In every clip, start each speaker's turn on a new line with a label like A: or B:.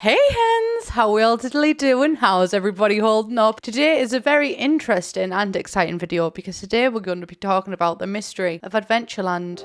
A: Hey hens, how we all diddly doing? How's everybody holding up? Today is a very interesting and exciting video because today we're going to be talking about the mystery of Adventureland.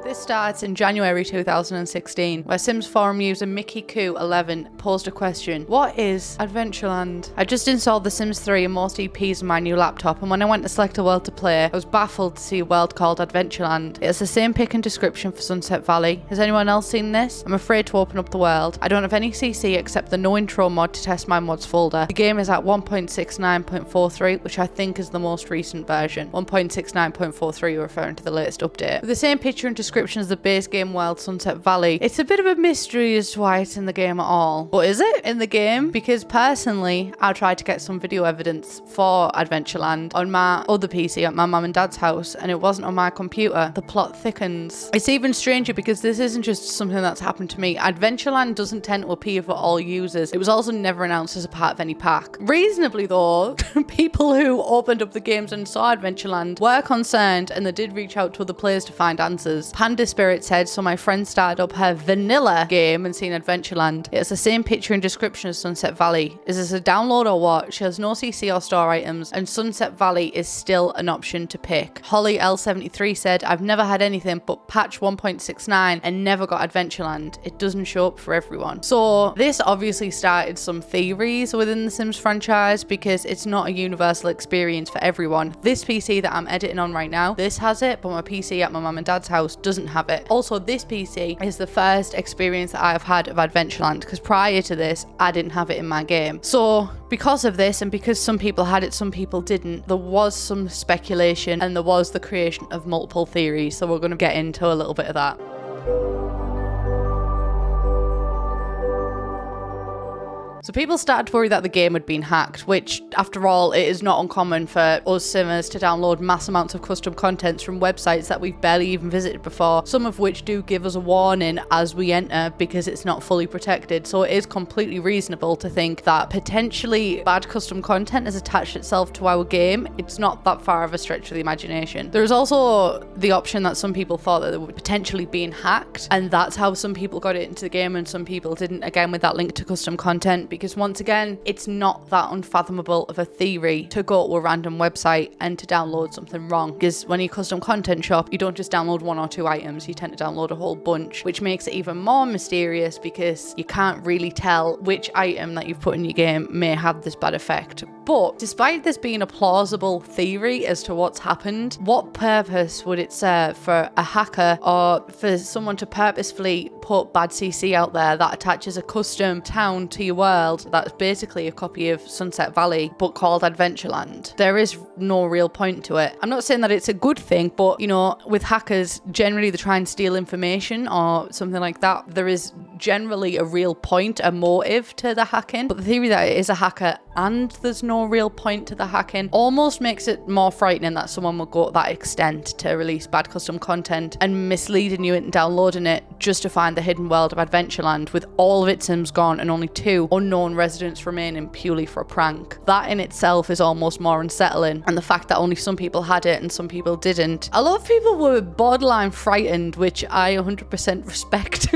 A: This starts in January 2016, where Sims forum user MickeyCoo11 posed a question: what is Adventureland? I just installed The Sims 3 and most EPs on my new laptop, and when I went to select a world to play, I was baffled to see a world called Adventureland. It has the same pick and description for Sunset Valley. Has anyone else seen this? I'm afraid to open up the world. I don't have any CC except the no intro mod to test my mods folder. The game is at 1.69.43, which I think is the most recent version. 1.69.43 referring to the latest update. With the same picture and description as the base game world Sunset Valley, it's a bit of a mystery as to why it's in the game at all. But is it in the game? Because personally, I tried to get some video evidence for Adventureland on my other PC at my mum and dad's house, and it wasn't on my computer. The plot thickens. It's even stranger because this isn't just something that's happened to me. Adventureland doesn't tend to appear for all users. It was also never announced as a part of any pack. Reasonably though, people who opened up the games and saw Adventureland were concerned, and they did reach out to other players to find answers. Panda Spirit said, so my friend started up her vanilla game and seen Adventureland. It has the same picture and description as Sunset Valley. Is this a download or what? She has no CC or store items, and Sunset Valley is still an option to pick. Holly L73 said, I've never had anything but patch 1.69 and never got Adventureland. It doesn't show up for everyone. So this obviously started some theories within the Sims franchise because it's not a universal experience for everyone. This PC that I'm editing on right now, this has it, but my PC at my mum and dad's house doesn't have it. Also, this PC is the first experience that I have had of Adventureland because prior to this, I didn't have it in my game. So because of this, and because some people had it, some people didn't, there was some speculation and there was the creation of multiple theories. So we're going to get into a little bit of that. So people started to worry that the game had been hacked, which, after all, it is not uncommon for us simmers to download mass amounts of custom contents from websites that we've barely even visited before, some of which do give us a warning as we enter because it's not fully protected. So it is completely reasonable to think that potentially bad custom content has attached itself to our game. It's not that far of a stretch of the imagination. There's also the option that some people thought that they were potentially being hacked, and that's how some people got it into the game and some people didn't, again with that link to custom content. Because once again, it's not that unfathomable of a theory to go to a random website and to download something wrong. Because when you custom content shop, you don't just download one or two items, you tend to download a whole bunch, which makes it even more mysterious because you can't really tell which item that you've put in your game may have this bad effect. But despite this being a plausible theory as to what's happened, what purpose would it serve for a hacker or for someone to purposefully put bad CC out there that attaches a custom town to your world that's basically a copy of Sunset Valley but called Adventureland? There is no real point to it. I'm not saying that it's a good thing, but you know, with hackers, generally they try and steal information or something like that. There is generally a real point, a motive to the hacking, but the theory that it is a hacker and there's no real point to the hacking almost makes it more frightening that someone would go to that extent to release bad custom content and misleading you into downloading it just to find the hidden world of Adventureland with all of its Sims gone and only 2 unknown residents remaining purely for a prank. That in itself is almost more unsettling, and the fact that only some people had it and some people didn't. A lot of people were borderline frightened, which I 100% respect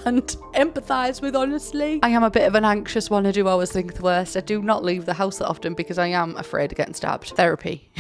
A: and empathize with, honestly. I am a bit of an anxious one. I do always think the worst. I do not leave the house that often because I am afraid of getting stabbed. Therapy.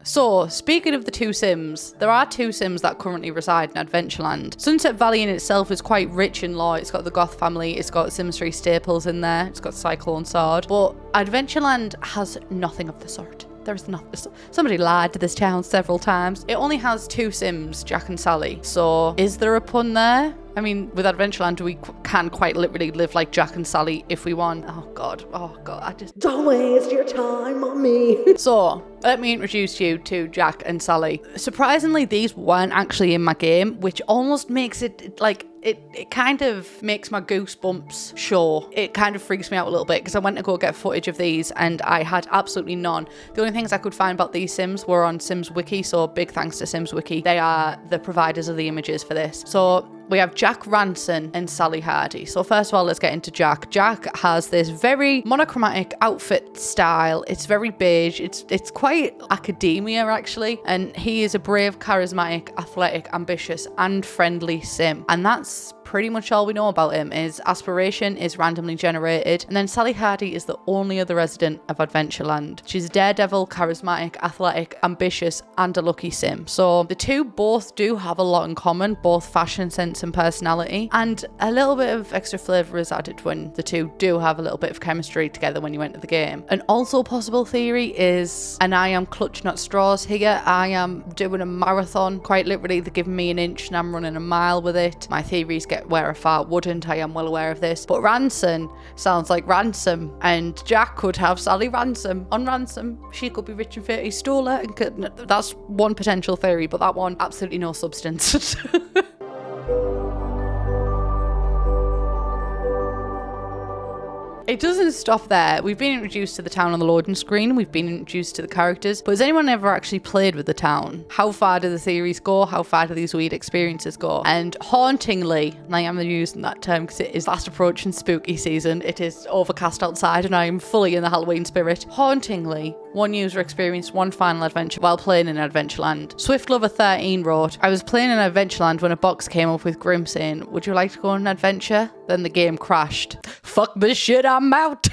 A: So, speaking of the 2 Sims, there are 2 Sims that currently reside in Adventureland. Sunset Valley in itself is quite rich in lore. It's got the Goth family, it's got Sims 3 staples in there, it's got Cyclone Sword, but Adventureland has nothing of the sort. There's nothing. Somebody lied to this town several times. It only has 2 Sims, Jack and Sally. So, is there a pun there? I mean, with Adventureland, we can quite literally live like Jack and Sally if we want. Oh God, I just... Don't waste your time on me. So, let me introduce you to Jack and Sally. Surprisingly, these weren't actually in my game, which almost makes it like... It kind of makes my goosebumps show. It kind of freaks me out a little bit because I went to go get footage of these and I had absolutely none. The only things I could find about these Sims were on Sims Wiki, so big thanks to Sims Wiki. They are the providers of the images for this. So we have Jack Ranson and Sally Hardy. So first of all, let's get into Jack. Jack has this very monochromatic outfit style. It's very beige. It's quite academia, actually. And he is a brave, charismatic, athletic, ambitious, and friendly sim. And that's pretty much all we know about him. His aspiration is randomly generated. And then Sally Hardy is the only other resident of Adventureland. She's a daredevil, charismatic, athletic, ambitious, and a lucky sim. So the two both do have a lot in common, both fashion sense and personality. And a little bit of extra flavour is added when the two do have a little bit of chemistry together when you enter the game. An also possible theory is, and I am clutching at straws here, I am doing a marathon. Quite literally, they're giving me an inch and I'm running a mile with it. My theories get where a fart wouldn't. I am well aware of this. But Ranson sounds like ransom, and Jack could have Sally Ransom on ransom. She could be rich and 30 stole her. That's one potential theory, but that one, absolutely no substance. It doesn't stop there. We've been introduced to the town on the loading screen. We've been introduced to the characters. But has anyone ever actually played with the town? How far do the theories go? How far do these weird experiences go? And hauntingly, and I am using that term because it is fast approaching spooky season. It is overcast outside and I am fully in the Halloween spirit. Hauntingly, one user experienced one final adventure while playing in Adventureland. SwiftLover13 wrote, I was playing in Adventureland when a box came up with Grim saying, would you like to go on an adventure? Then the game crashed. Fuck this shit, I'm out.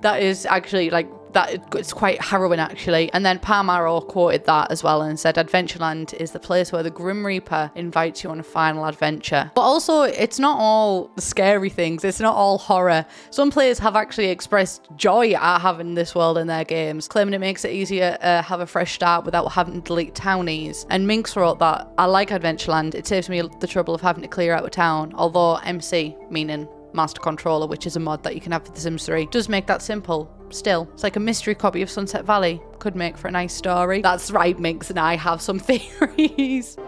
A: That is actually like, that it's quite harrowing actually. And then Palm Arrow quoted that as well and said, Adventureland is the place where the Grim Reaper invites you on a final adventure. But also, it's not all scary things. It's not all horror. Some players have actually expressed joy at having this world in their games, claiming it makes it easier to have a fresh start without having to delete townies. And Minx wrote that, I like Adventureland. It saves me the trouble of having to clear out a town. Although MC, meaning Master Controller, which is a mod that you can have for The Sims 3, does make that simple. Still, it's like a mystery copy of Sunset Valley. Could make for a nice story. That's right, Minx, and I have some theories.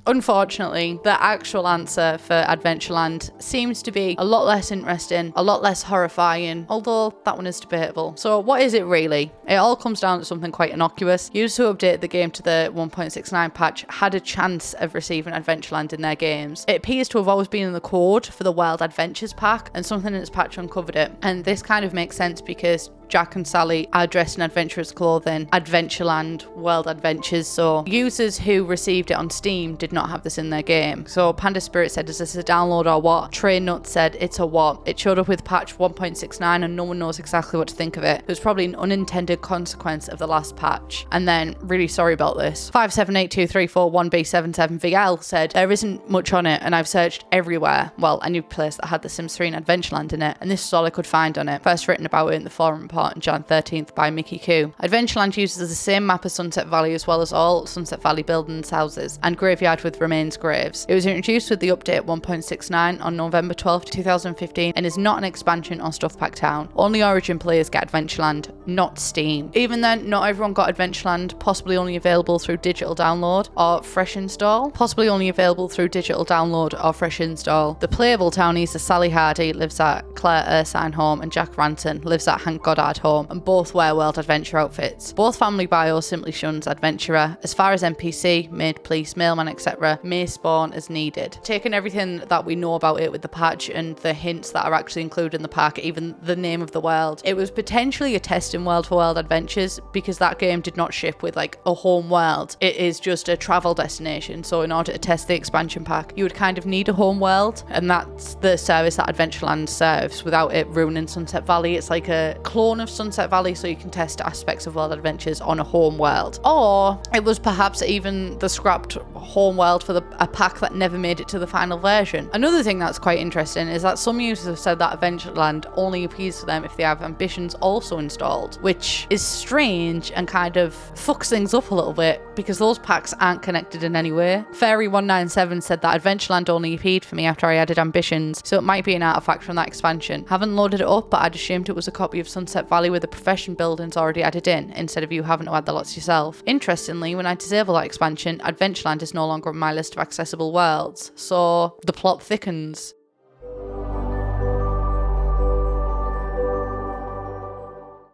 A: Unfortunately, the actual answer for Adventureland seems to be a lot less interesting, a lot less horrifying, although that one is debatable. So what is it really? It all comes down to something quite innocuous. Users who updated the game to the 1.69 patch had a chance of receiving Adventureland in their games. It appears to have always been in the code for the Wild Adventures pack, and something in its patch uncovered it. And this kind of makes sense because Jack and Sally are dressed in adventurous clothing, Adventureland, World Adventures, so users who received it on Steam did not have this in their game. So Panda Spirit said, is this a download or what? Train Nut said, it's a what? It showed up with patch 1.69 and no one knows exactly what to think of it. It was probably an unintended consequence of the last patch. And then, really sorry about this, 5782341B77VL said, there isn't much on it and I've searched everywhere. Well, any place that had The Sims 3 and Adventureland in it, and this is all I could find on it. First written about it in the forum on Jan 13th by Mickey Q. Adventureland uses the same map as Sunset Valley as well as all Sunset Valley buildings, houses, and graveyard with remains graves. It was introduced with the update 1.69 on November 12th, 2015 and is not an expansion or stuff pack town. Only Origin players get Adventureland, not Steam. Even then, not everyone got Adventureland, possibly only available through digital download or fresh install. Possibly only available through digital download or fresh install. The playable townies are Sally Hardy, lives at Claire Ursine home, and Jack Ranson, lives at Hank Goddard home, and both wear World Adventure outfits. Both family bios simply shuns adventurer. As far as NPC, maid, police, mailman, etc., may spawn as needed. Taking everything that we know about it with the patch and the hints that are actually included in the pack, even the name of the world, it was potentially a testing world for World Adventures because that game did not ship with like a home world. It is just a travel destination. So in order to test the expansion pack, you would kind of need a home world, and that's the service that Adventureland serves without it ruining Sunset Valley. It's like a clone of Sunset Valley, so you can test aspects of World Adventures on a home world. Or it was perhaps even the scrapped home world for a pack that never made it to the final version. Another thing that's quite interesting is that some users have said that Adventureland only appeals to them if they have ambitions also installed, which is strange and kind of fucks things up a little bit because those packs aren't connected in any way. Fairy197 said that Adventureland only appeared for me after I added ambitions, so it might be an artifact from that expansion. Haven't loaded it up, but I'd assumed it was a copy of Sunset Valley with the profession buildings already added in, instead of you having to add the lots yourself. Interestingly, when I disable that expansion, Adventureland is no longer on my list of accessible worlds, so the plot thickens.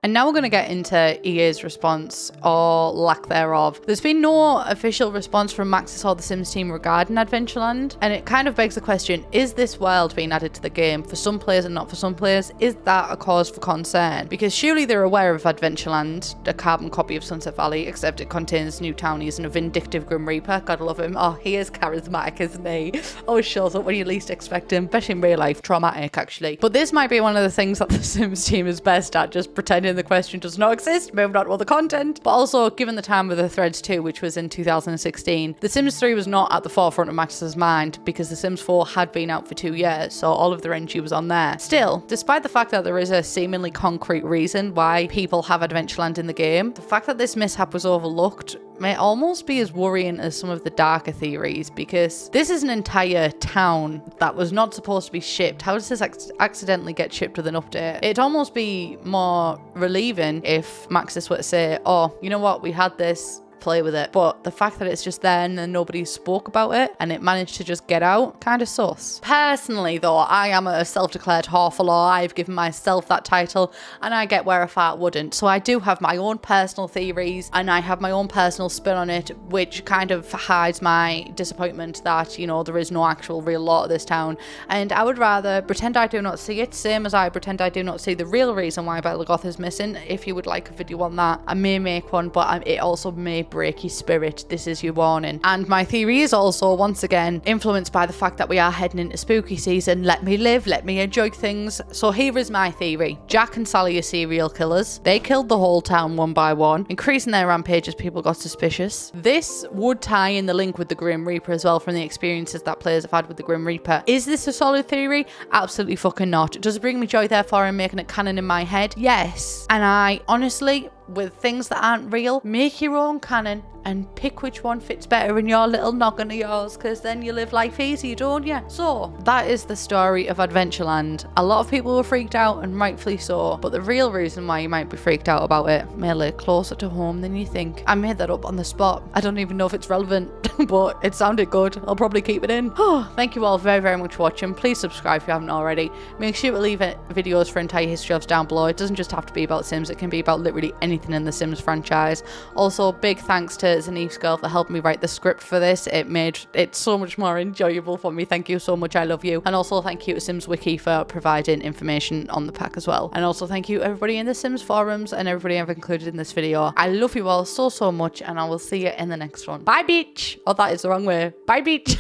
A: And now we're going to get into EA's response, or lack thereof. There's been no official response from Maxis or the Sims team regarding Adventureland, and it kind of begs the question, is this world being added to the game for some players and not for some players? Is that a cause for concern? Because surely they're aware of Adventureland, a carbon copy of Sunset Valley, except it contains new townies and a vindictive Grim Reaper. Gotta love him. Oh, he is charismatic, isn't he? Oh, shows up when you least expect him, especially in real life. Traumatic, actually. But this might be one of the things that the Sims team is best at, just pretending the question does not exist, moving on to other content. But also, given the time of the Threads 2, which was in 2016, The Sims 3 was not at the forefront of Max's mind because The Sims 4 had been out for 2 years, so all of their energy was on there. Still, despite the fact that there is a seemingly concrete reason why people have Adventureland in the game, the fact that this mishap was overlooked may almost be as worrying as some of the darker theories, because this is an entire town that was not supposed to be shipped. How does this accidentally get shipped with an update? It'd almost be more relieving if Maxis were to say, oh, you know what, we had this, play with it. But the fact that it's just there and then nobody spoke about it and it managed to just get out, kind of sus. Personally though, I am a self-declared Hawfalaw. I've given myself that title and I get where a fart wouldn't. So I do have my own personal theories and I have my own personal spin on it, which kind of hides my disappointment that, you know, there is no actual real law to this town. And I would rather pretend I do not see it, same as I pretend I do not see the real reason why Belagoth is missing. If you would like a video on that, I may make one, but it also may break your spirit. This is your warning. And my theory is also, once again, influenced by the fact that we are heading into spooky season. Let me live, let me enjoy things. So here is my theory. Jack and Sally are serial killers. They killed the whole town one by one, increasing their rampage as people got suspicious. This would tie in the link with the Grim Reaper as well from the experiences that players have had with the Grim Reaper. Is this a solid theory? Absolutely fucking not. Does it bring me joy therefore in making it canon in my head? Yes. And I honestly, with things that aren't real, make your own canon and pick which one fits better in your little noggin of yours, because then you live life easy, don't you? So that is the story of Adventureland. A lot of people were freaked out, and rightfully so, but the real reason why you might be freaked out about it may lay closer to home than you think. I made that up on the spot. I don't even know if it's relevant, but it sounded good. I'll probably keep it in. Thank you all very, very much for watching. Please subscribe if you haven't already. Make sure to leave videos for entire history ofs down below. It doesn't just have to be about Sims, it can be about literally anything in the Sims franchise. Also, big thanks to Zanif's girl for helping me write the script for this. It made it so much more enjoyable for me. Thank you so much. I love you. And also thank you to Sims Wiki for providing information on the pack as well. And also thank you everybody in the Sims forums and everybody I've included in this video. I love you all so much, and I will see you in the next one. Bye, beach. Oh, that is the wrong way. Bye, beach.